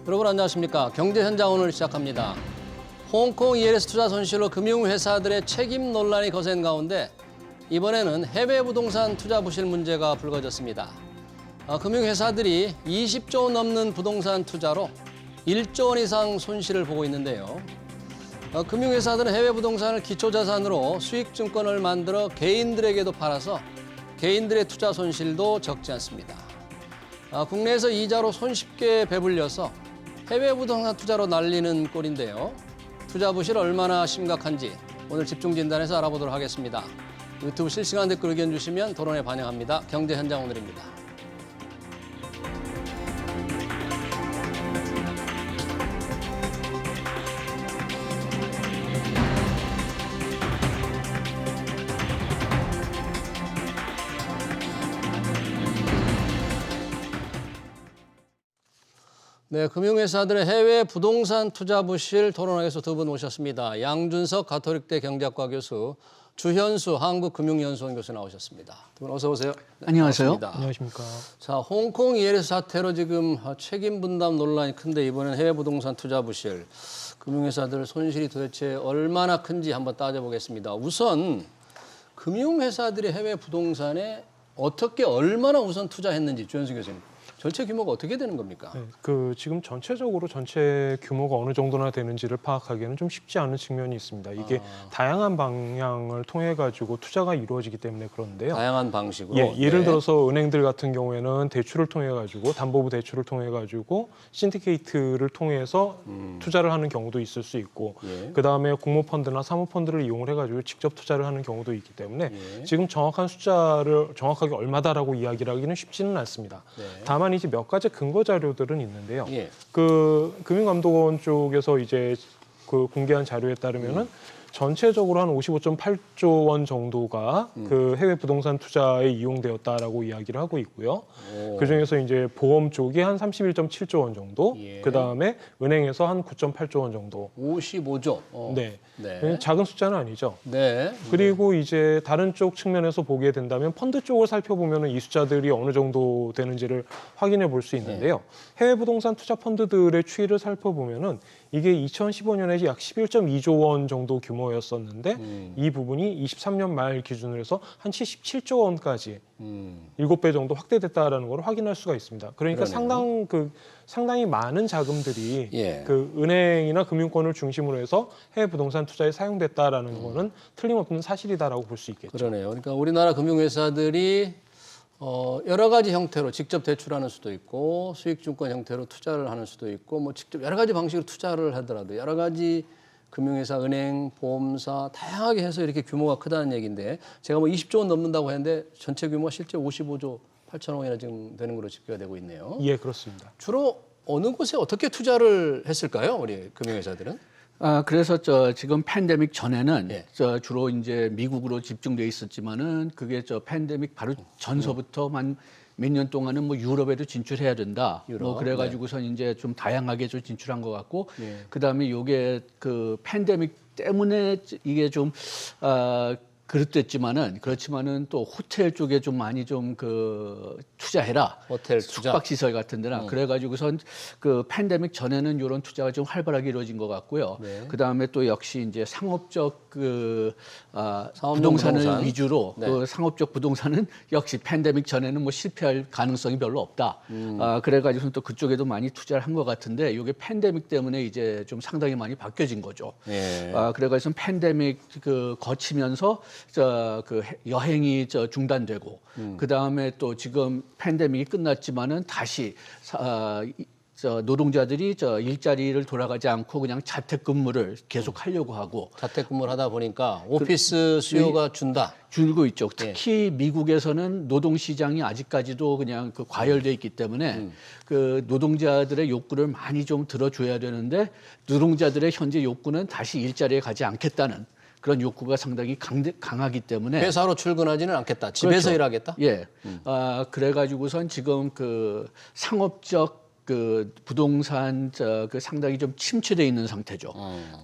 여러분 안녕하십니까. 경제현장 오늘 시작합니다. 홍콩 ELS 투자 손실로 금융회사들의 책임 논란이 거센 가운데 이번에는 해외 부동산 투자 부실 문제가 불거졌습니다. 금융회사들이 20조 원 넘는 부동산 투자로 1조 원 이상 손실을 보고 있는데요. 금융회사들은 해외 부동산을 기초자산으로 수익증권을 만들어 개인들에게도 팔아서 개인들의 투자 손실도 적지 않습니다. 국내에서 이자로 손쉽게 배불려서 해외 부동산 투자로 날리는 꼴인데요. 투자 부실 얼마나 심각한지 오늘 집중 진단에서 알아보도록 하겠습니다. 유튜브 실시간 댓글 의견 주시면 토론에 반영합니다. 경제현장 오늘입니다. 네, 금융회사들의 해외 부동산 투자 부실 토론회에서 두 분 오셨습니다. 양준석 가톨릭대 경제학과 교수, 주현수 한국금융연수원 교수 나오셨습니다. 두 분 어서 오세요. 네, 안녕하세요. 반갑습니다. 안녕하십니까. 자, 홍콩 ELS 사태로 지금 책임 분담 논란이 큰데 이번엔 해외 부동산 투자 부실, 금융회사들 손실이 도대체 얼마나 큰지 한번 따져보겠습니다. 우선 금융회사들이 해외 부동산에 어떻게 얼마나 우선 투자했는지 주현수 교수님. 전체 규모가 어떻게 되는 겁니까? 네, 지금 전체적으로 전체 규모가 어느 정도나 되는지를 파악하기에는 좀 쉽지 않은 측면이 있습니다. 이게 다양한 방향을 통해 가지고 투자가 이루어지기 때문에 그런데요. 다양한 방식으로. 예를 네. 들어서 은행들 같은 경우에는 대출을 통해 가지고 담보부 대출을 통해 가지고 신디케이트를 통해서 투자를 하는 경우도 있을 수 있고, 예. 그 다음에 공모펀드나 사모펀드를 이용을 해가지고 직접 투자를 하는 경우도 있기 때문에 예. 지금 정확한 숫자를 정확하게 얼마다라고 이야기를 하기는 쉽지는 않습니다. 네. 다만 이제 몇 가지 근거 자료들은 있는데요. 예. 금융감독원 쪽에서 이제 공개한 자료에 따르면은 전체적으로 한 55.8조 원 정도가 그 해외 부동산 투자에 이용되었다라고 이야기를 하고 있고요. 그 중에서 이제 보험 쪽이 한 31.7조 원 정도, 예. 그 다음에 은행에서 한 9.8조 원 정도. 55조. 네. 네. 작은 숫자는 아니죠. 네. 그리고 이제 다른 쪽 측면에서 보게 된다면 펀드 쪽을 살펴보면 이 숫자들이 어느 정도 되는지를 확인해 볼 수 있는데요. 해외 부동산 투자 펀드들의 추이를 살펴보면은 이게 2015년에 약 11.2조 원 정도 규모였었는데 이 부분이 23년 말 기준으로 해서 한 77조 원까지 7배 정도 확대됐다라는 걸 확인할 수가 있습니다. 그러니까 그러네요. 상당히 많은 자금들이 예. 은행이나 금융권을 중심으로 해서 해외 부동산 투자에 사용됐다라는 거는 틀림없는 사실이다라고 볼 수 있겠죠. 그러네요. 그러니까 우리나라 금융회사들이 여러 가지 형태로 직접 대출하는 수도 있고 수익증권 형태로 투자를 하는 수도 있고 뭐 직접 여러 가지 방식으로 투자를 하더라도 여러 가지 금융회사, 은행, 보험사 다양하게 해서 이렇게 규모가 크다는 얘기인데 제가 뭐 20조 원 넘는다고 했는데 전체 규모가 실제 55조 8천억 원이나 지금 되는 걸로 집계가 되고 있네요. 예, 그렇습니다. 주로 어느 곳에 어떻게 투자를 했을까요? 우리 금융회사들은? 그래서 지금 팬데믹 전에는 예. 주로 이제 미국으로 집중돼 있었지만은 그게 팬데믹 바로 전서부터 몇 년 동안은 뭐 유럽에도 진출해야 된다. 유럽, 뭐 그래가지고선 이제 좀 다양하게 좀 진출한 것 같고, 예. 그다음에 요게 팬데믹 때문에 이게 좀 그렇지만은 또 호텔 쪽에 좀 많이 좀 투자해라. 호텔 투자. 숙박시설 같은 데나 그래가지고선 팬데믹 전에는 이런 투자가 좀 활발하게 이루어진 것 같고요. 네. 그 다음에 또 역시 이제 상업적 상업용 부동산을 부동산. 위주로 네. 상업적 부동산은 역시 팬데믹 전에는 뭐 실패할 가능성이 별로 없다. 그래가지고선 또 그쪽에도 많이 투자를 한 것 같은데 이게 팬데믹 때문에 이제 좀 상당히 많이 바뀌어진 거죠. 예. 그래가지고 팬데믹 거치면서 여행이 중단되고 그 다음에 또 지금 팬데믹이 끝났지만은 다시 노동자들이 일자리를 돌아가지 않고 그냥 자택근무를 계속 하려고 하고 자택근무를 하다 보니까 오피스 수요가 줄고 있죠. 특히 미국에서는 노동시장이 아직까지도 그냥 과열돼 있기 때문에 노동자들의 욕구를 많이 좀 들어줘야 되는데 노동자들의 현재 욕구는 다시 일자리에 가지 않겠다는 그런 욕구가 상당히 강하기 때문에 회사로 출근하지는 않겠다. 집에서 그렇죠. 일하겠다. 예. 그래가지고선 지금 상업적 부동산 상당히 좀 침체돼 있는 상태죠.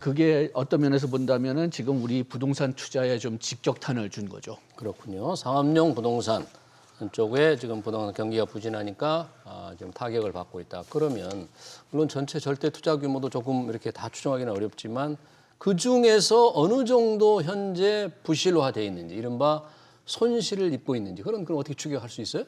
그게 어떤 면에서 본다면은 지금 우리 부동산 투자에 좀 직격탄을 준 거죠. 그렇군요. 상업용 부동산. 쪽에 지금 부동산 경기가 부진하니까 지금 타격을 받고 있다. 그러면 물론 전체 절대 투자 규모도 조금 이렇게 다 추정하기는 어렵지만 그 중에서 어느 정도 현재 부실화되어 있는지, 이른바 손실을 입고 있는지 그런 어떻게 추격할 수 있어요?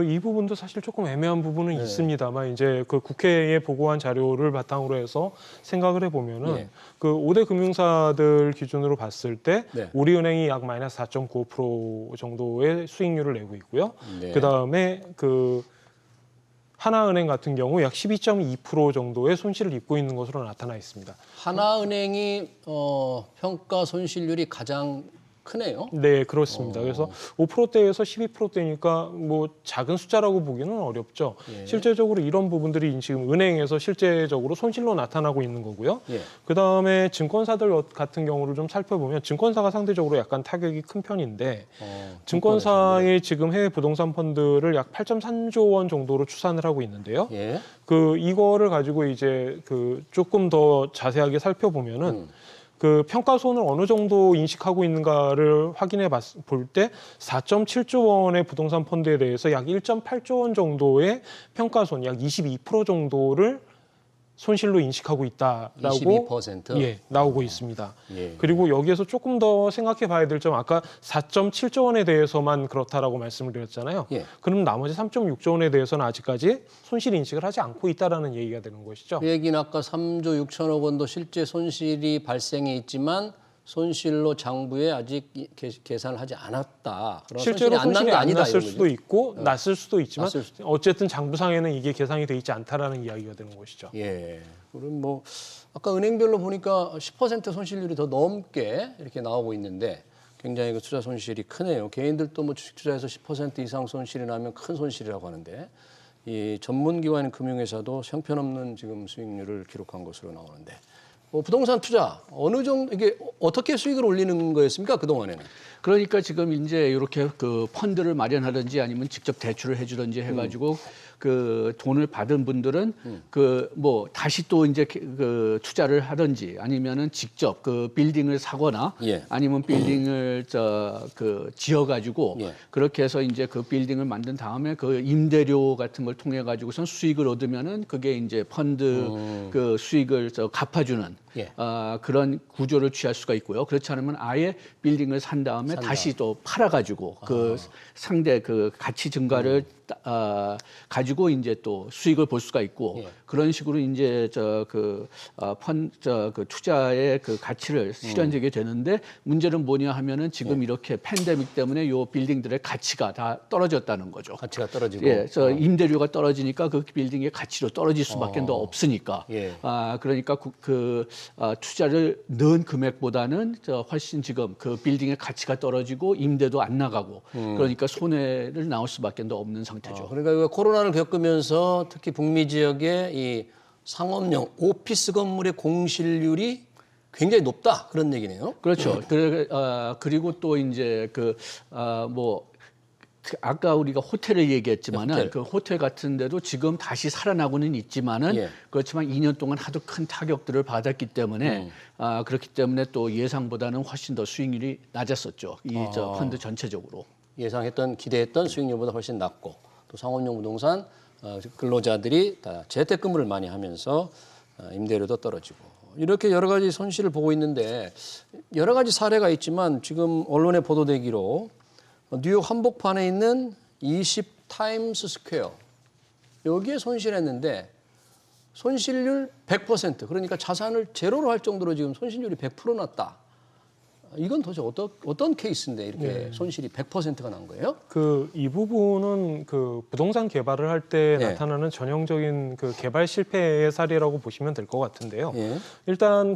이 부분도 사실 조금 애매한 부분은 있습니다만 이제 그 국회에 보고한 자료를 바탕으로 해서 생각을 해보면은 네. 그 5대 금융사들 기준으로 봤을 때 네. 우리은행이 약 마이너스 4.95% 정도의 수익률을 내고 있고요. 네. 그 다음에 그 하나은행 같은 경우 약 12.2% 정도의 손실을 입고 있는 것으로 나타나 있습니다. 하나은행이 평가 손실률이 가장 크네요. 네, 그렇습니다. 그래서 5%대에서 12%대니까 뭐 작은 숫자라고 보기는 어렵죠. 예. 실제적으로 이런 부분들이 지금 은행에서 실제적으로 손실로 나타나고 있는 거고요. 예. 그다음에 증권사들 같은 경우를 좀 살펴보면 증권사가 상대적으로 약간 타격이 큰 편인데 증권사의 지금 해외 부동산 펀드를 약 8.3조 원 정도로 추산을 하고 있는데요. 예. 이거를 가지고 이제 조금 더 자세하게 살펴보면은 그 평가손을 어느 정도 인식하고 있는가를 확인해 볼 때 4.7조 원의 부동산 펀드에 대해서 약 1.8조 원 정도의 평가손, 약 22% 정도를 손실로 인식하고 있다라고 22%? 나오고 있습니다. 예. 그리고 여기에서 조금 더 생각해 봐야 될 점, 아까 4.7조 원에 대해서만 그렇다라고 말씀을 드렸잖아요. 예. 그럼 나머지 3.6조 원에 대해서는 아직까지 손실 인식을 하지 않고 있다라는 얘기가 되는 것이죠. 그 얘기는 아까 3조 6천억 원도 실제 손실이 발생해 있지만 손실로 장부에 아직 계산을 하지 않았다. 실제로 손실이 안 났을 수도 있고 났을 수도 있지만 났을 수도 어쨌든 장부상에는 이게 계산이 돼 있지 않다라는 이야기가 되는 것이죠. 예. 그럼 뭐 아까 은행별로 보니까 10% 손실률이 더 넘게 이렇게 나오고 있는데 굉장히 그 투자 손실이 크네요. 개인들도 뭐 주식 투자에서 10% 이상 손실이 나면 큰 손실이라고 하는데 이 전문기관인 금융회사도 형편없는 지금 수익률을 기록한 것으로 나오는데 부동산 투자 어느 정도 이게 어떻게 수익을 올리는 거였습니까? 그동안에는? 그러니까 지금 이제 이렇게 그 펀드를 마련하든지 아니면 직접 대출을 해주든지 해가지고 그 돈을 받은 분들은 그 뭐 다시 또 이제 그 투자를 하든지 아니면은 직접 그 빌딩을 사거나 예. 아니면 빌딩을 그 지어가지고 예. 그렇게 해서 이제 그 빌딩을 만든 다음에 그 임대료 같은 걸 통해 가지고선 수익을 얻으면은 그게 이제 펀드 그 수익을 갚아주는 예. 그런 구조를 취할 수가 있고요. 그렇지 않으면 아예 빌딩을 산 다음에 다시 또 팔아가지고 그 상대 그 가치 증가를 가지고 이제 또 수익을 볼 수가 있고 예. 그런 식으로 이제 그 투자의 그 가치를 실현되게 되는데 문제는 뭐냐 하면은 지금 이렇게 팬데믹 때문에 요 빌딩들의 가치가 다 떨어졌다는 거죠. 가치가 떨어지고. 예, 임대료가 떨어지니까 그 빌딩의 가치로 떨어질 수밖에 더 없으니까. 예. 그러니까 투자를 넣은 금액보다는 훨씬 지금 그 빌딩의 가치가 떨어지고 임대도 안 나가고 그러니까 손해를 나올 수밖에 더 없는 상태죠. 그러니까 이거 코로나를 겪으면서 특히 북미 지역의 이 상업용 오피스 건물의 공실률이 굉장히 높다 그런 얘기네요. 그렇죠. 그리고 또 이제 아까 우리가 호텔을 얘기했지만은 호텔. 그 호텔 같은 데도 지금 다시 살아나고는 있지만은 예. 그렇지만 2년 동안 하도 큰 타격들을 받았기 때문에 그렇기 때문에 또 예상보다는 훨씬 더 수익률이 낮았었죠. 펀드 전체적으로. 예상했던 기대했던 수익률보다 훨씬 낮고 또 상업용 부동산 근로자들이 다 재택근무를 많이 하면서 임대료도 떨어지고 이렇게 여러 가지 손실을 보고 있는데 여러 가지 사례가 있지만 지금 언론에 보도되기로 뉴욕 한복판에 있는 20 타임스 스퀘어 여기에 손실했는데 손실률 100% 그러니까 자산을 제로로 할 정도로 지금 손실률이 100% 났다. 이건 도대체 어떤 케이스인데 이렇게 손실이 100%가 난 거예요? 이 부분은 그 부동산 개발을 할 때 예. 나타나는 전형적인 그 개발 실패의 사례라고 보시면 될 것 같은데요. 예. 일단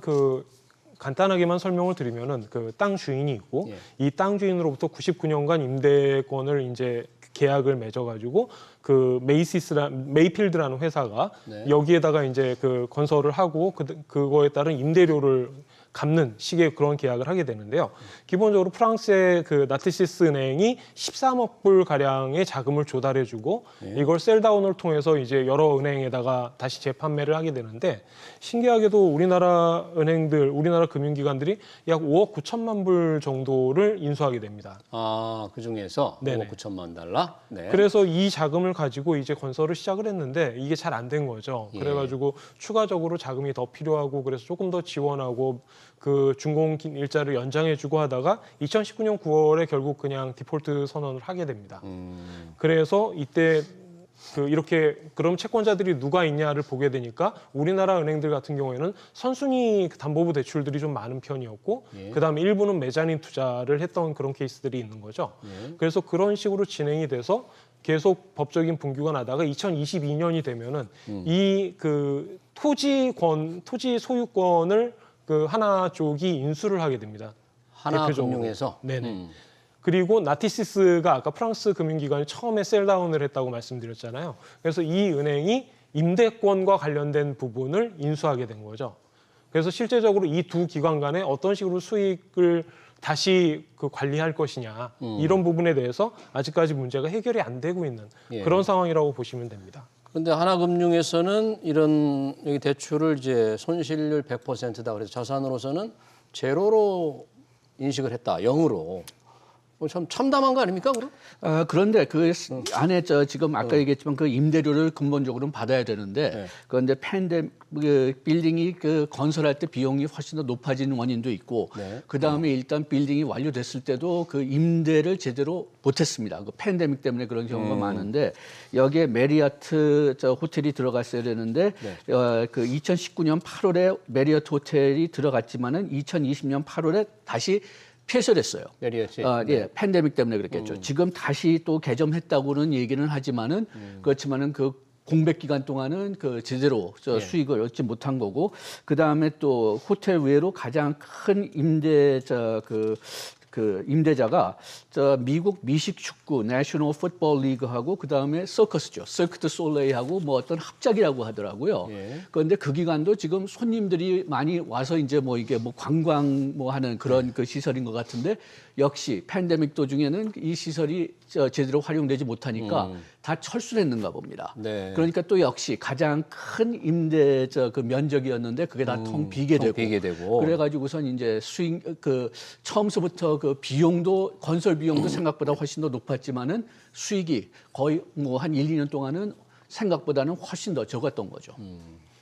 간단하게만 설명을 드리면은 그 땅 주인이 있고 예. 이 땅 주인으로부터 99년간 임대권을 이제 계약을 맺어가지고 그 메이필드라는 회사가 네. 여기에다가 이제 그 건설을 하고 그거에 따른 임대료를 갚는 식의 그런 계약을 하게 되는데요. 기본적으로 프랑스의 그 나티시스 은행이 13억 불 가량의 자금을 조달해주고 이걸 셀다운을 통해서 이제 여러 은행에다가 다시 재판매를 하게 되는데 신기하게도 우리나라 은행들, 우리나라 금융기관들이 약 5억 9천만 불 정도를 인수하게 됩니다. 아, 그 중에서 네네. 5억 9천만 달러? 네. 그래서 이 자금을 가지고 이제 건설을 시작을 했는데 이게 잘 안 된 거죠. 예. 그래가지고 추가적으로 자금이 더 필요하고 그래서 조금 더 지원하고 그 준공 일자를 연장해주고 하다가 2019년 9월에 결국 그냥 디폴트 선언을 하게 됩니다. 그래서 이때 이렇게 그럼 채권자들이 누가 있냐를 보게 되니까 우리나라 은행들 같은 경우에는 선순위 담보부 대출들이 좀 많은 편이었고 예. 그다음에 일부는 메자닌 투자를 했던 그런 케이스들이 있는 거죠. 예. 그래서 그런 식으로 진행이 돼서 계속 법적인 분규가 나다가 2022년이 되면은 이 그 토지 소유권을 그 하나 쪽이 인수를 하게 됩니다. 대표적으로. 하나금융에서. 네네. 그리고 나티시스가 아까 프랑스 금융기관이 처음에 셀다운을 했다고 말씀드렸잖아요. 그래서 이 은행이 임대권과 관련된 부분을 인수하게 된 거죠. 그래서 실제적으로 이 두 기관 간에 어떤 식으로 수익을 다시 그 관리할 것이냐 이런 부분에 대해서 아직까지 문제가 해결이 안 되고 있는 예. 그런 상황이라고 보시면 됩니다. 그런데 하나금융에서는 이런 여기 대출을 이제 손실률 100%다 그래서 자산으로서는 제로로 인식을 했다. 0으로. 참 참담한 거 아닙니까, 그럼? 그런데 그 안에 지금 아까 얘기했지만 그 임대료를 근본적으로는 받아야 되는데 네. 그런데 그 빌딩이 그 건설할 때 비용이 훨씬 더 높아지는 원인도 있고 네. 그 다음에 일단 빌딩이 완료됐을 때도 그 임대를 제대로 못했습니다. 그 팬데믹 때문에 그런 경우가 많은데 여기에 메리어트 호텔이 들어갔어야 되는데 그 2019년 8월에 메리어트 호텔이 들어갔지만은 2020년 8월에 다시 폐쇄됐어요. 메리어트. 예, 팬데믹 때문에 그랬겠죠. 지금 다시 또 개점했다고는 얘기는 하지만은 그렇지만은 그 공백 기간 동안은 그 제대로 수익을 얻지 못한 거고 그 다음에 또 호텔 외로 가장 큰 임대자가 미국 미식 축구 내셔널 풋볼 리그하고 그 다음에 서커스죠. 서크 드 솔레이하고 뭐 어떤 합작이라고 하더라고요. 예. 그런데 그 기간도 지금 손님들이 많이 와서 이제 뭐 이게 뭐 관광 뭐 하는 그런 그 시설인 것 같은데 역시 팬데믹 도중에는 이 시설이 제대로 활용되지 못하니까 다 철수했는가 봅니다. 네. 그러니까 또 역시 가장 큰 임대 그 면적이었는데 그게 다 텅 비게 되고. 그래가지고선 이제 수익 그 처음서부터 그 비용도 건설 비용도 생각보다 훨씬 더 높았지만은 수익이 거의 뭐 한 1, 2년 동안은 생각보다는 훨씬 더 적었던 거죠.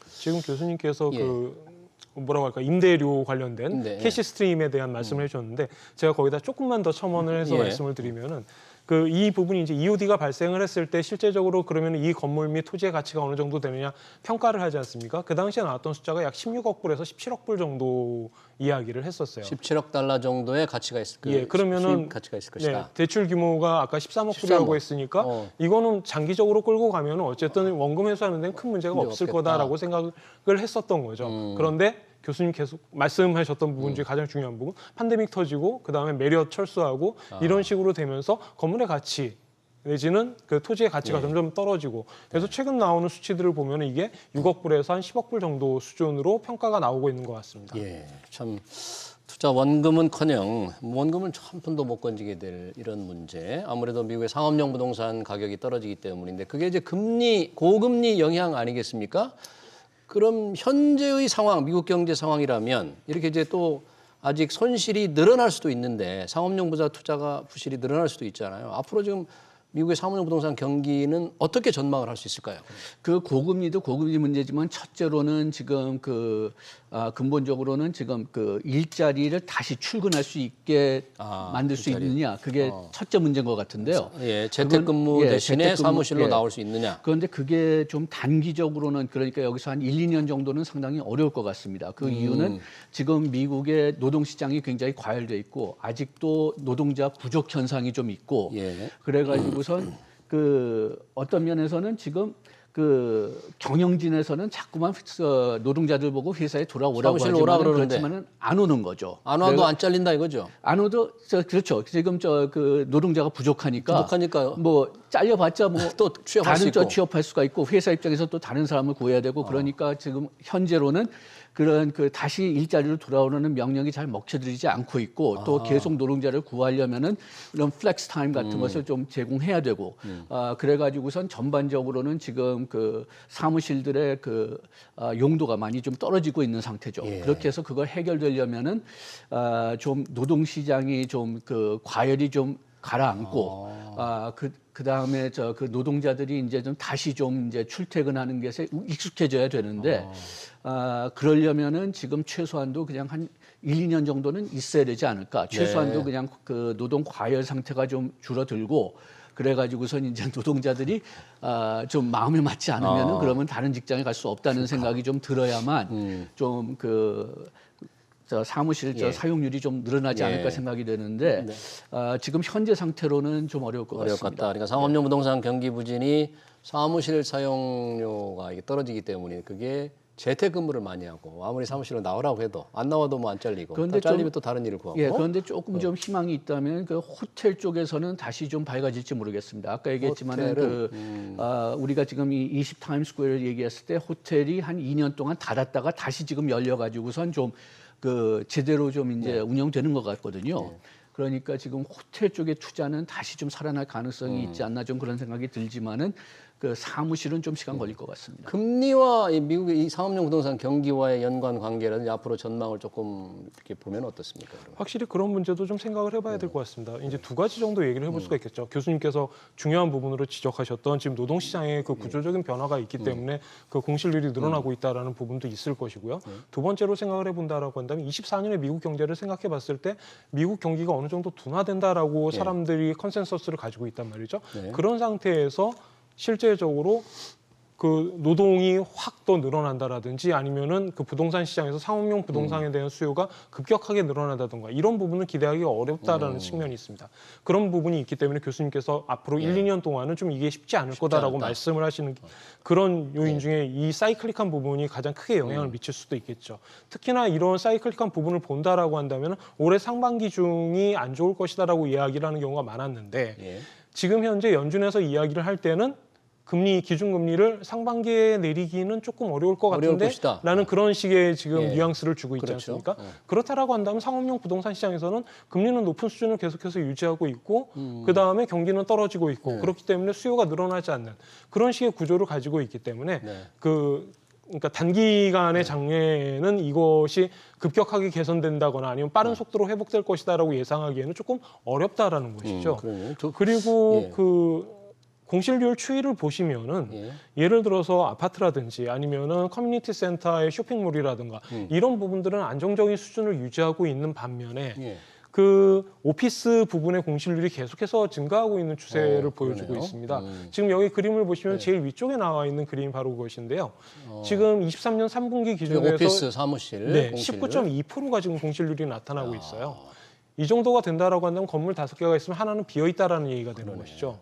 지금 교수님께서 예. 그 뭐라고 할까 임대료 관련된 네. 캐시 스트림에 대한 말씀을 해주셨는데 제가 거기다 조금만 더 첨언을 해서 예. 말씀을 드리면은 그 이 부분이 이제 EOD가 발생을 했을 때 실제적으로 그러면 이 건물 및 토지의 가치가 어느 정도 되느냐 평가를 하지 않습니까? 그 당시에 나왔던 숫자가 약 16억 불에서 17억 불 정도 이야기를 했었어요. 17억 달러 정도의 가치가 있을 예, 그러면은 수입 가치가 있을 것이다. 네, 대출 규모가 아까 13억 불이라고 13억. 했으니까 이거는 장기적으로 끌고 가면 어쨌든 원금 회수하는 데는 큰 문제가 없을 없겠다. 거다라고 생각을 했었던 거죠. 그런데 교수님 계속 말씀하셨던 부분 중에 가장 중요한 부분 팬데믹 터지고 그다음에 메리엇 철수하고 이런 식으로 되면서 건물의 가치 내지는 그 토지의 가치가 점점 떨어지고 그래서 최근 나오는 수치들을 보면 이게 6억 불에서 한 10억 불 정도 수준으로 평가가 나오고 있는 것 같습니다. 예, 참 투자 원금은커녕 원금을 한 푼도 못 건지게 될 이런 문제. 아무래도 미국의 상업용 부동산 가격이 떨어지기 때문인데 그게 이제 고금리 영향 아니겠습니까? 그럼 현재의 상황, 미국 경제 상황이라면 이렇게 이제 또 아직 손실이 늘어날 수도 있는데 상업용 부자 투자가 부실이 늘어날 수도 있잖아요. 앞으로 지금 미국의 사무용 부동산 경기는 어떻게 전망을 할 수 있을까요? 그 고금리도 고금리 문제지만 첫째로는 지금 근본적으로는 지금 그 일자리를 다시 출근할 수 있게 만들 수 일자리. 있느냐 그게 첫째 문제인 것 같은데요. 예, 재택근무 대신에 재택근무, 사무실로 나올 수 있느냐? 그런데 그게 좀 단기적으로는 그러니까 여기서 한 1, 2년 정도는 상당히 어려울 것 같습니다. 그 이유는 지금 미국의 노동시장이 굉장히 과열돼 있고 아직도 노동자 부족 현상이 좀 있고 예. 그래가지고선 그 어떤 면에서는 지금 그 경영진에서는 자꾸만 노동자들 보고 회사에 돌아오라고 사무실로 오라 하지만 그러는데. 그렇지만은 안 오는 거죠. 안 와도 안 잘린다 이거죠? 안 오도 그렇죠. 지금 그 노동자가 부족하니까 부족하니까요. 뭐 잘려봤자 뭐 또 취업할 수 다른 쪽 있고. 취업할 수가 있고 회사 입장에서 또 다른 사람을 구해야 되고 그러니까 지금 현재로는 그런 그 다시 일자리로 돌아오는 명령이 잘 먹혀들이지 않고 있고 또 계속 노동자를 구하려면은 이런 플렉스 타임 같은 것을 좀 제공해야 되고 그래가지고선 전반적으로는 지금 그 사무실들의 그 용도가 많이 좀 떨어지고 있는 상태죠. 예. 그렇게 해서 그걸 해결되려면은 좀 노동시장이 좀 그 과열이 좀 가라앉고 그 다음에 그 노동자들이 이제 좀 다시 좀 이제 출퇴근하는 것에 익숙해져야 되는데 그러려면은 지금 최소한도 그냥 한 1, 2년 정도는 있어야 되지 않을까. 최소한도 네. 그냥 그 노동 과열 상태가 좀 줄어들고 그래가지고선 이제 노동자들이 좀 마음에 맞지 않으면은 그러면 다른 직장에 갈 수 없다는 생각이 좀 들어야만 좀 저 사무실 예. 사용률이 좀 늘어나지 않을까 생각이 되는데 지금 현재 상태로는 좀 어려울 것 어려울 것 같습니다. 같다. 그러니까 상업용 부동산 경기 부진이 사무실 사용료가 이게 떨어지기 때문에 그게 재택근무를 많이 하고 아무리 사무실로 나오라고 해도 안 나와도 뭐 안 잘리고 그런데 또 잘리면 또 다른 일을 구하고. 예, 그런데 조금 좀 희망이 있다면 그 호텔 쪽에서는 다시 좀 밝아질지 모르겠습니다. 아까 얘기했지만은 우리가 지금 이 20 타임스퀘어를 얘기했을 때 호텔이 한 2년 동안 닫았다가 다시 지금 열려가지고선 좀 그 제대로 좀 이제 운영되는 것 같거든요. 그러니까 지금 호텔 쪽의 투자는 다시 좀 살아날 가능성이 있지 않나 좀 그런 생각이 들지만은 그 사무실은 좀 시간 걸릴 것 같습니다. 금리와 이 미국의 이 상업용 부동산 경기와의 연관 관계라든지 앞으로 전망을 조금 이렇게 보면 어떻습니까? 그러면? 확실히 그런 문제도 좀 생각을 해봐야 될 것 같습니다. 이제 두 가지 정도 얘기를 해볼 수가 있겠죠. 교수님께서 중요한 부분으로 지적하셨던 지금 노동시장의 그 구조적인 변화가 있기 때문에 그 공실률이 늘어나고 있다라는 부분도 있을 것이고요. 두 번째로 생각을 해본다라고 한다면 24년의 미국 경제를 생각해봤을 때 미국 경기가 어느 정도 둔화된다라고 사람들이 컨센서스를 가지고 있단 말이죠. 그런 상태에서 실제적으로 그 노동이 확 더 늘어난다라든지 아니면은 그 부동산 시장에서 상업용 부동산에 대한 수요가 급격하게 늘어난다든가 이런 부분을 기대하기가 어렵다라는 측면이 있습니다. 그런 부분이 있기 때문에 교수님께서 앞으로 1, 2년 동안은 좀 이게 쉽지 않을 거다라고 않다. 말씀을 하시는 그런 요인 중에 이 사이클릭한 부분이 가장 크게 영향을 미칠 수도 있겠죠. 특히나 이런 사이클릭한 부분을 본다라고 한다면 올해 상반기 중이 안 좋을 것이다라고 이야기를 하는 경우가 많았는데 지금 현재 연준에서 이야기를 할 때는 기준금리를 상반기에 내리기는 조금 어려울 것 같은데 라는 그런 식의 지금 뉘앙스를 주고 있지 않습니까? 그렇다라고 한다면 상업용 부동산 시장에서는 금리는 높은 수준을 계속해서 유지하고 있고 그다음에 경기는 떨어지고 있고 그렇기 때문에 수요가 늘어나지 않는 그런 식의 구조를 가지고 있기 때문에 그러니까 단기간의 장래에는 이것이 급격하게 개선된다거나 아니면 빠른 속도로 회복될 것이다라고 예상하기에는 조금 어렵다라는 것이죠. 그리고 그 공실률 추이를 보시면은 예를 들어서 아파트라든지 아니면은 커뮤니티 센터의 쇼핑몰이라든가 이런 부분들은 안정적인 수준을 유지하고 있는 반면에 그 오피스 부분의 공실률이 계속해서 증가하고 있는 추세를 보여주고 있습니다. 지금 여기 그림을 보시면 제일 위쪽에 나와 있는 그림이 바로 그것인데요. 지금 23년 3분기 기준에서 오피스 사무실 19.2%가 지금 공실률이 나타나고 있어요. 이 정도가 된다라고 한다면 건물 5개가 있으면 하나는 비어 있다라는 얘기가 되는 것이죠.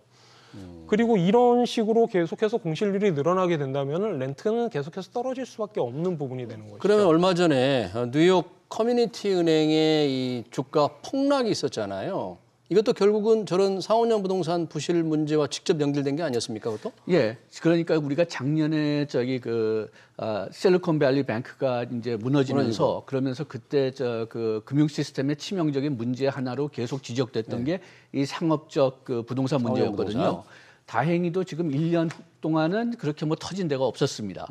그리고 이런 식으로 계속해서 공실률이 늘어나게 된다면 렌트는 계속해서 떨어질 수밖에 없는 부분이 되는 것이죠. 그러면 얼마 전에 뉴욕 커뮤니티 은행의 이 주가 폭락이 있었잖아요. 이것도 결국은 저런 상업용 부동산 부실 문제와 직접 연결된 게 아니었습니까, 그것도? 예, 그러니까 우리가 작년에 실리콘밸리 뱅크가 이제 무너지면서 그러면서 그때 그 금융 시스템의 치명적인 문제 하나로 계속 지적됐던 게 이 상업적 그 부동산 문제였거든요. 다행히도 지금 1년 동안은 그렇게 뭐 터진 데가 없었습니다.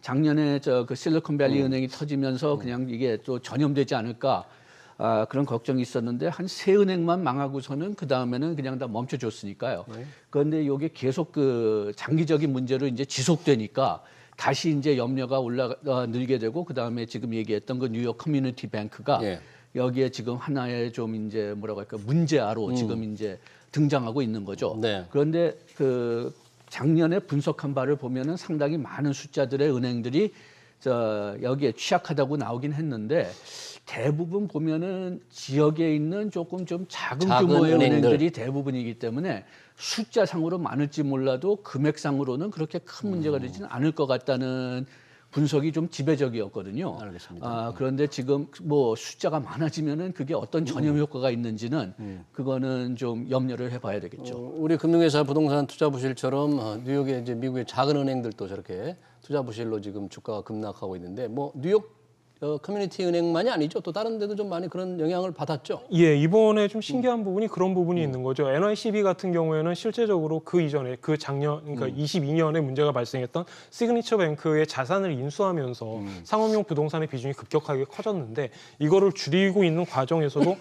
작년에 그 실리콘밸리 은행이 터지면서 그냥 이게 또 전염되지 않을까. 그런 걱정이 있었는데 한 세 은행만 망하고서는 그 다음에는 그냥 다 멈춰줬으니까요. 그런데 이게 계속 그 장기적인 문제로 이제 지속되니까 다시 이제 염려가 늘게 되고 그 다음에 지금 얘기했던 그 뉴욕 커뮤니티 뱅크가 여기에 지금 하나의 좀 이제 뭐라고 할까 문제아로 지금 이제 등장하고 있는 거죠. 그런데 그 작년에 분석한 바를 보면은 상당히 많은 숫자들의 은행들이 여기에 취약하다고 나오긴 했는데. 대부분 보면은 지역에 있는 조금 좀 작은 규모의 은행들이 대부분이기 때문에 숫자상으로 많을지 몰라도 금액상으로는 그렇게 큰 문제가 되지는 않을 것 같다는 분석이 좀 지배적이었거든요. 알겠습니다. 그런데 지금 뭐 숫자가 많아지면은 그게 어떤 전염 효과가 있는지는 그거는 좀 염려를 해봐야 되겠죠. 우리 금융회사 부동산 투자 부실처럼 뉴욕의 이제 미국의 작은 은행들도 저렇게 투자 부실로 지금 주가가 급락하고 있는데 뭐 뉴욕 커뮤니티 은행만이 아니죠. 또 다른 데도 좀 많이 그런 영향을 받았죠. 예, 이번에 좀 신기한 부분이 그런 부분이 있는 거죠. NYCB 같은 경우에는 실제적으로 그 이전에 그 작년 그러니까 22년에 문제가 발생했던 시그니처 뱅크의 자산을 인수하면서 상업용 부동산의 비중이 급격하게 커졌는데 이거를 줄이고 있는 과정에서도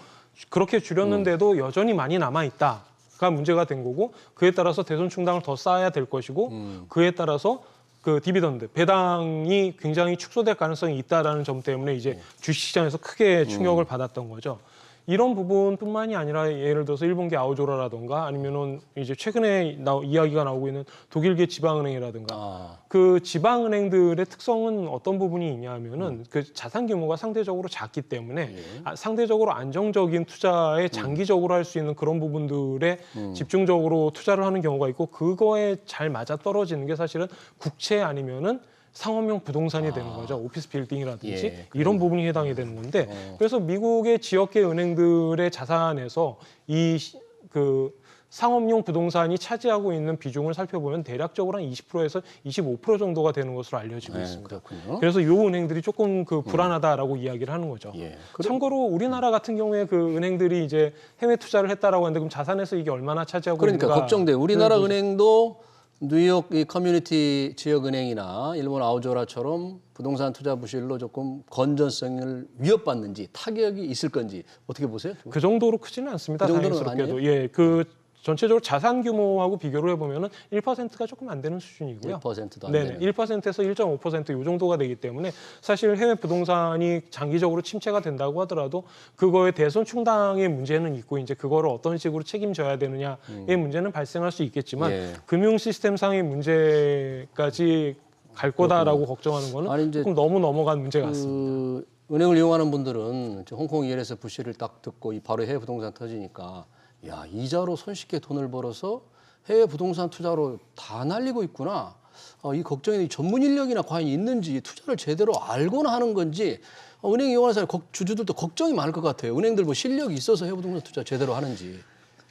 그렇게 줄였는데도 여전히 많이 남아 있다가 문제가 된 거고 그에 따라서 대손 충당을 더 쌓아야 될 것이고 그에 따라서 그 디비던드 배당이 굉장히 축소될 가능성이 있다라는 점 때문에 이제 주식시장에서 크게 충격을 받았던 거죠. 이런 부분뿐만이 아니라 예를 들어서 일본계 아오조라라든가 아니면은 이제 최근에 이야기가 나오고 있는 독일계 지방은행이라든가 그 지방은행들의 특성은 어떤 부분이 있냐면은 그 자산 규모가 상대적으로 작기 때문에 상대적으로 안정적인 투자에 장기적으로 할 수 있는 그런 부분들에 집중적으로 투자를 하는 경우가 있고 그거에 잘 맞아 떨어지는 게 사실은 국채 아니면은 상업용 부동산이 되는 거죠. 오피스 빌딩이라든지 이런 부분이 해당이 되는 건데 그래서 미국의 지역계 은행들의 자산에서 이 그 상업용 부동산이 차지하고 있는 비중을 살펴보면 대략적으로 한 20%에서 25% 정도가 되는 것으로 알려지고 있습니다. 그렇군요. 그래서 이 은행들이 조금 그 불안하다라고 이야기를 하는 거죠. 참고로 우리나라 같은 경우에 그 은행들이 이제 해외 투자를 했다라고 하는데 그럼 자산에서 이게 얼마나 차지하고 그러니까 있는가? 걱정돼. 우리나라 은행도 뉴욕 이 커뮤니티 지역은행이나 일본 아오조라처럼 부동산 투자 부실로 조금 건전성을 위협받는지 타격이 있을 건지 어떻게 보세요? 그 정도로 크지는 않습니다. 그 정도는 다행스럽게도. 예, 그 전체적으로 자산 규모하고 비교를 해보면은 1%가 조금 안 되는 수준이고요. 1%도 안 네, 되는. 1%에서 1.5% 이 정도가 되기 때문에 사실 해외 부동산이 장기적으로 침체가 된다고 하더라도 그거에 대손 충당의 문제는 있고 이제 그거를 어떤 식으로 책임져야 되느냐의 문제는 발생할 수 있겠지만 금융 시스템상의 문제까지 갈 거다라고 걱정하는 거는 아니, 이제 조금 너무 넘어간 문제 같습니다. 은행을 이용하는 분들은 홍콩 ELS 부실을 딱 듣고 바로 해외 부동산 터지니까 야 이자로 손쉽게 돈을 벌어서 해외 부동산 투자로 다 날리고 있구나. 이 걱정이 전문 인력이나 과연 있는지 투자를 제대로 알고나 하는 건지 은행 이용하는 사람 주주들도 걱정이 많을 것 같아요. 은행들 뭐 실력이 있어서 해외 부동산 투자 제대로 하는지.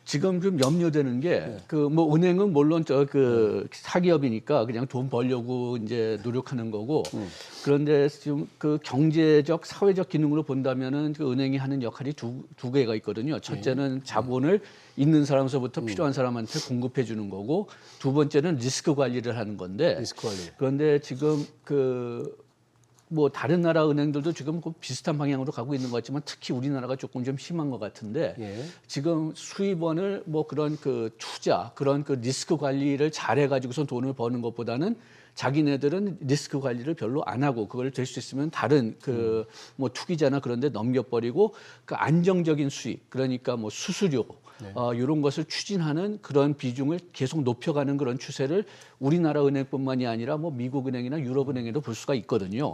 지금 좀 염려되는 게 그 뭐 은행은 물론 그 사기업이니까 그냥 돈 벌려고 이제 노력하는 거고 그런데 지금 그 경제적 사회적 기능으로 본다면은 그 은행이 하는 역할이 두 개가 있거든요. 첫째는 자본을 있는 사람서부터 필요한 사람한테 공급해 주는 거고 두 번째는 리스크 관리를 하는 건데 리스크 관리. 그런데 지금 뭐 다른 나라 은행들도 지금 그 비슷한 방향으로 가고 있는 것 같지만 특히 우리나라가 조금 좀 심한 것 같은데 지금 수입원을 뭐 그런 그 투자 그런 그 리스크 관리를 잘해 가지고서 돈을 버는 것보다는 자기네들은 리스크 관리를 별로 안 하고 그걸 될 수 있으면 다른 그 뭐 투기자나 그런 데 넘겨버리고 그 안정적인 수익 그러니까 뭐 수수료 이런 것을 추진하는 그런 비중을 계속 높여가는 그런 추세를 우리나라 은행뿐만이 아니라 뭐 미국 은행이나 유럽 은행에도 볼 수가 있거든요.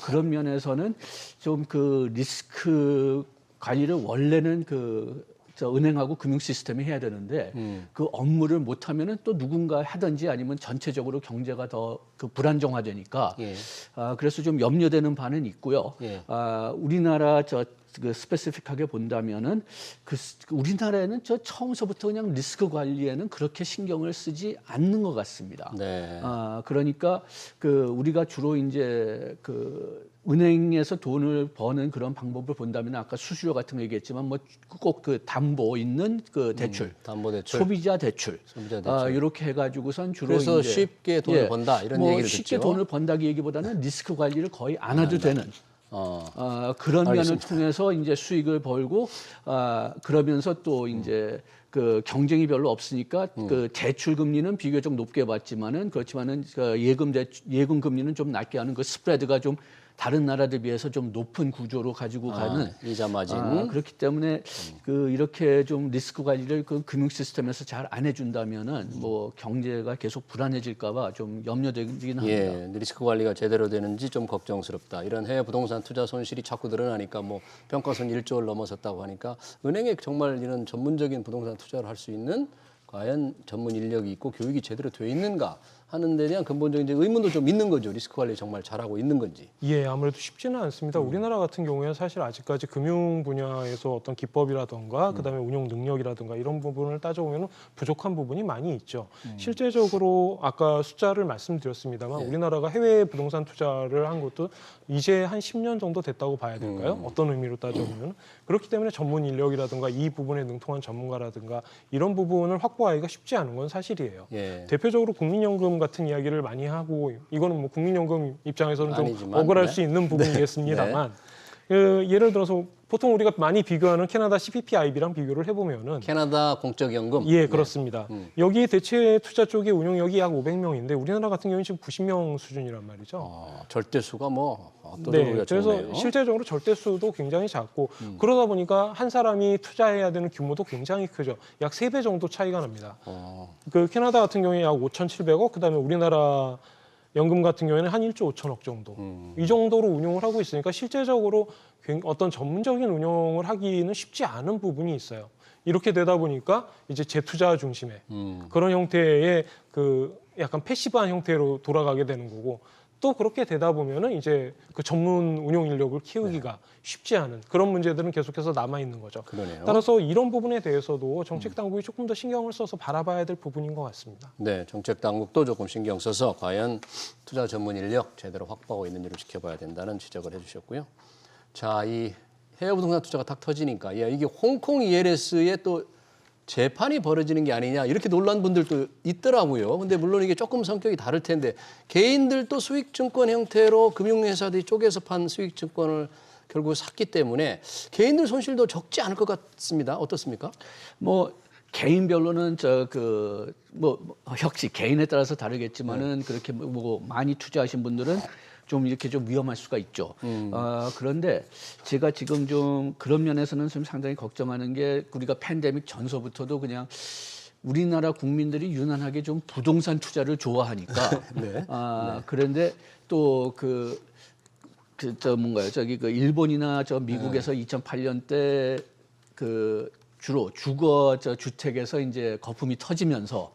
그런 면에서는 좀 그 리스크 관리를 원래는 은행하고 금융 시스템이 해야 되는데 그 업무를 못하면은 또 누군가 하든지 아니면 전체적으로 경제가 더 그 불안정화되니까 그래서 좀 염려되는 바는 있고요. 우리나라 그 스페시픽하게 본다면은 우리나라에는 처음서부터 그냥 리스크 관리에는 그렇게 신경을 쓰지 않는 것 같습니다. 그러니까 우리가 주로 이제 은행에서 돈을 버는 그런 방법을 본다면 아까 수수료 같은 거 얘기했지만 뭐 꼭 그 담보 있는 그 대출, 담보 대출, 소비자 대출, 이렇게 해가지고선 주로 그래서 이제 쉽게 돈을 번다 이런 얘기를 쉽게 듣죠. 돈을 번다기보다는 리스크 관리를 거의 안 해도 되는. 그런 면을 통해서 이제 수익을 벌고 그러면서 또 이제 그 경쟁이 별로 없으니까 그 대출 금리는 비교적 높게 받지만은 그렇지만은 그 예금 금리는 좀 낮게 하는 그 스프레드가 좀 다른 나라들 비해서 좀 높은 구조로 가지고 가는 이자 마진 그렇기 때문에 이렇게 좀 리스크 관리를 그 금융 시스템에서 잘 안 해준다면은 뭐 경제가 계속 불안해질까봐 좀 염려되긴 합니다. 리스크 관리가 제대로 되는지 좀 걱정스럽다. 이런 해외 부동산 투자 손실이 자꾸 늘어나니까 뭐 평가손 1조를 넘어섰다고 하니까 은행에 정말 이런 전문적인 부동산 투자를 할 수 있는 과연 전문 인력이 있고 교육이 제대로 돼 있는가 하는 데 대한 근본적인 이제 의문도 좀 있는 거죠. 리스크 관리 정말 잘하고 있는 건지. 예, 아무래도 쉽지는 않습니다. 우리나라 같은 경우에 사실 아직까지 금융 분야에서 어떤 기법이라든가 그다음에 운용 능력이라든가 이런 부분을 따져보면 부족한 부분이 많이 있죠. 실제적으로 아까 숫자를 말씀드렸습니다만 우리나라가 해외 부동산 투자를 한 것도 이제 한 10년 정도 됐다고 봐야 될까요? 어떤 의미로 따져보면 그렇기 때문에 전문 인력이라든가 이 부분에 능통한 전문가라든가 이런 부분을 확보하기가 쉽지 않은 건 사실이에요. 예. 대표적으로 국민연금 같은 이야기를 많이 하고 이거는 뭐 국민연금 입장에서는 좀 아니지만, 억울할 네. 수 있는 부분이겠습니다만 그 예를 들어서 보통 우리가 많이 비교하는 캐나다 CPP-IB랑 비교를 해보면은 캐나다 공적연금. 예, 그렇습니다. 여기 대체 투자 쪽에 운용력이 약 500명인데 우리나라 같은 경우는 지금 90명 수준이란 말이죠. 절대수가 뭐 어떤 네, 우리가 그래서 좋네요. 실제적으로 절대수도 굉장히 작고 그러다 보니까 한 사람이 투자해야 되는 규모도 굉장히 크죠. 약 3배 정도 차이가 납니다. 그 캐나다 같은 경우에 약 5,700억, 그다음에 우리나라 연금 같은 경우에는 한 1조 5천억 정도. 이 정도로 운용을 하고 있으니까 실제적으로 어떤 전문적인 운용을 하기는 쉽지 않은 부분이 있어요. 이렇게 되다 보니까 이제 재투자 중심의 그런 형태의 그 약간 패시브한 형태로 돌아가게 되는 거고 또 그렇게 되다 보면은 이제 그 전문 운용 인력을 키우기가 쉽지 않은 그런 문제들은 계속해서 남아 있는 거죠. 그러네요. 따라서 이런 부분에 대해서도 정책 당국이 조금 더 신경을 써서 바라봐야 될 부분인 것 같습니다. 네, 정책 당국도 조금 신경 써서 과연 투자 전문 인력 제대로 확보하고 있는지를 지켜봐야 된다는 지적을 해주셨고요. 자, 이 해외 부동산 투자가 탁 터지니까 야, 이게 홍콩 ELS에 또 재판이 벌어지는 게 아니냐 이렇게 놀란 분들도 있더라고요. 근데 물론 이게 조금 성격이 다를 텐데 개인들도 수익증권 형태로 금융회사들이 쪼개서 판 수익증권을 결국 샀기 때문에 개인들 손실도 적지 않을 것 같습니다. 어떻습니까? 뭐 개인별로는 역시 개인에 따라서 다르겠지만은 그렇게 뭐 많이 투자하신 분들은 좀 이렇게 좀 위험할 수가 있죠. 그런데 제가 지금 좀 그런 면에서는 좀 상당히 걱정하는 게 우리가 팬데믹 전서부터도 그냥 우리나라 국민들이 유난하게 좀 부동산 투자를 좋아하니까. 네. 그런데 또 뭔가요? 그 일본이나 미국에서 2008년 때 그 주로 주거 주택에서 이제 거품이 터지면서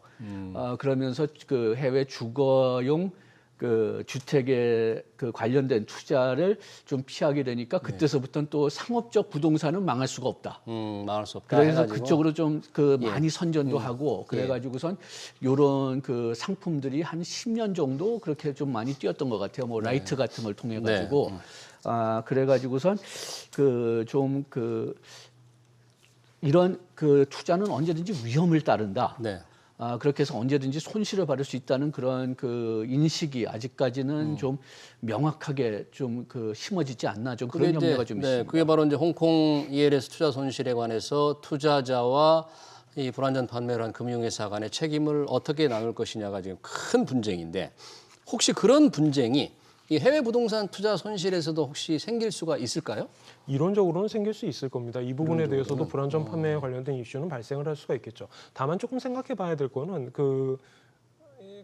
그러면서 그 해외 주거용 그 주택에 그 관련된 투자를 좀 피하게 되니까 그때서부터는 또 상업적 부동산은 망할 수가 없다. 망할 수 없다. 그래서 해가지고. 그쪽으로 좀 많이 선전도 하고 그래가지고선 요런 그 상품들이 한 10년 정도 그렇게 좀 많이 뛰었던 것 같아요. 뭐 라이트 같은 걸 통해 가지고 그래가지고선 이런 그 투자는 언제든지 위험을 따른다. 네. 그렇게 해서 언제든지 손실을 받을 수 있다는 그런 그 인식이 아직까지는 좀 명확하게 좀 심어지지 않나 좀 그런 염려가 좀 있습니다. 그게 바로 이제 홍콩 ELS 투자 손실에 관해서 투자자와 이 불완전 판매를 한 금융회사 간의 책임을 어떻게 나눌 것이냐가 지금 큰 분쟁인데 혹시 그런 분쟁이 이 해외 부동산 투자 손실에서도 혹시 생길 수가 있을까요? 이론적으로는 생길 수 있을 겁니다. 이 부분에 대해서도 불안전 판매에 관련된 이슈는 발생을 할 수가 있겠죠. 다만 조금 생각해 봐야 될 거는 그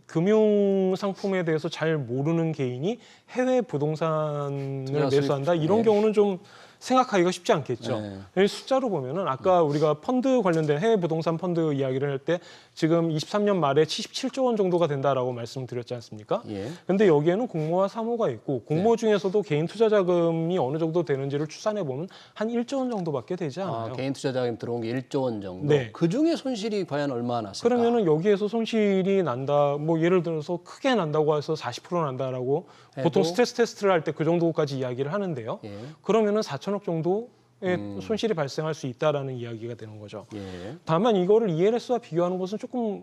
금융 상품에 대해서 잘 모르는 개인이 해외 부동산을 매수한다 이런 경우는 좀 생각하기가 쉽지 않겠죠. 숫자로 보면은 아까 우리가 펀드 관련된 해외 부동산 펀드 이야기를 할 때 지금 23년 말에 77조 원 정도가 된다라고 말씀드렸지 않습니까? 근데 여기에는 공모와 사모가 있고 공모 중에서도 개인 투자 자금이 어느 정도 되는지를 추산해 보면 한 1조 원 정도밖에 되지 않아요. 개인 투자 자금 들어온 게 1조 원 정도. 네. 그 중에 손실이 과연 얼마나 났을까? 그러면은 여기에서 손실이 난다. 뭐 예를 들어서 크게 난다고 해서 40% 난다라고 보통 스트레스 테스트를 할 때 그 정도까지 이야기를 하는데요. 그러면은 4천억 정도의 손실이 발생할 수 있다라는 이야기가 되는 거죠. 다만 이거를 ELS와 비교하는 것은 조금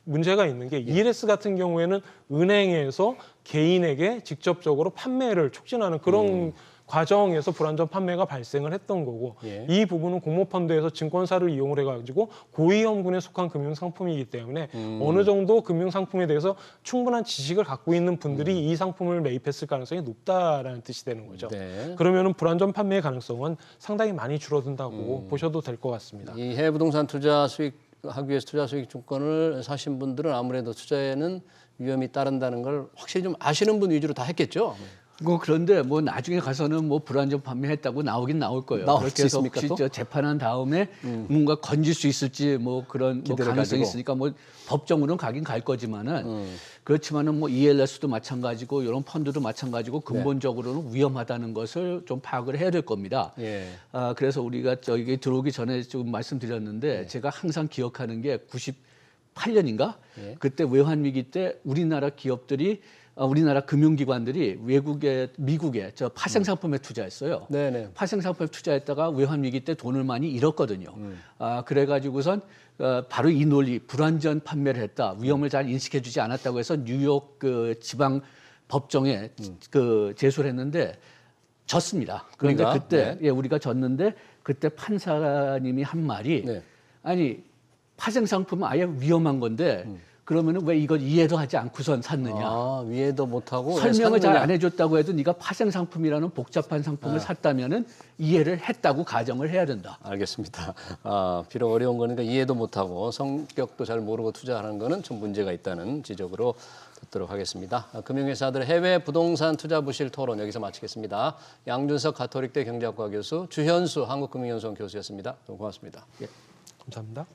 문제가 있는 게 ELS 같은 경우에는 은행에서 개인에게 직접적으로 판매를 촉진하는 그런 과정에서 불안전 판매가 발생을 했던 거고 이 부분은 공모펀드에서 증권사를 이용을 해가지고 고위험군에 속한 금융상품이기 때문에 어느 정도 금융상품에 대해서 충분한 지식을 갖고 있는 분들이 이 상품을 매입했을 가능성이 높다라는 뜻이 되는 거죠. 그러면은 불안전 판매의 가능성은 상당히 많이 줄어든다고 보셔도 될 것 같습니다. 이 해외 부동산 투자 수익 하기 위해서 투자 수익 증권을 사신 분들은 아무래도 투자에는 위험이 따른다는 걸 확실히 좀 아시는 분 위주로 다 했겠죠. 뭐 그런데 뭐 나중에 가서는 뭐 불안전 판매했다고 나오긴 나올 거예요. 나올 그렇게 수 해서 있습니까, 혹시 또? 저 재판한 다음에 뭔가 건질 수 있을지 뭐 그런 뭐 기대를 가능성이 가지고. 있으니까 뭐 법정으로는 가긴 갈 거지만은 그렇지만은 뭐 ELS도 마찬가지고 이런 펀드도 마찬가지고 근본적으로는 위험하다는 것을 좀 파악을 해야 될 겁니다. 예. 그래서 우리가 저기 들어오기 전에 좀 말씀드렸는데 제가 항상 기억하는 게 98년인가 그때 외환 위기 때 우리나라 기업들이 우리나라 금융기관들이 미국에 저 파생 상품에 투자했어요. 네네. 파생 상품에 투자했다가 외환 위기 때 돈을 많이 잃었거든요. 그래가지고선 바로 이 논리 불완전 판매를 했다. 위험을 잘 인식해주지 않았다고 해서 뉴욕 그 지방 법정에 그 제소를 했는데 졌습니다. 그런데 우리가? 그때 네. 예, 우리가 졌는데 그때 판사님이 한 말이 네. 아니 파생 상품은 아예 위험한 건데 그러면은 왜 이걸 이해도 하지 않고선 샀느냐? 아, 이해도 못하고 설명을 잘 안 해줬다고 해도 네가 파생 상품이라는 복잡한 상품을 샀다면은 이해를 했다고 가정을 해야 된다. 알겠습니다. 비록 어려운 거니까 이해도 못하고 성격도 잘 모르고 투자하는 거는 좀 문제가 있다는 지적으로 듣도록 하겠습니다. 금융회사들의 해외 부동산 투자 부실 토론 여기서 마치겠습니다. 양준석 가톨릭대 경제학과 교수, 주현수 한국금융연수원 교수였습니다. 고맙습니다. 감사합니다.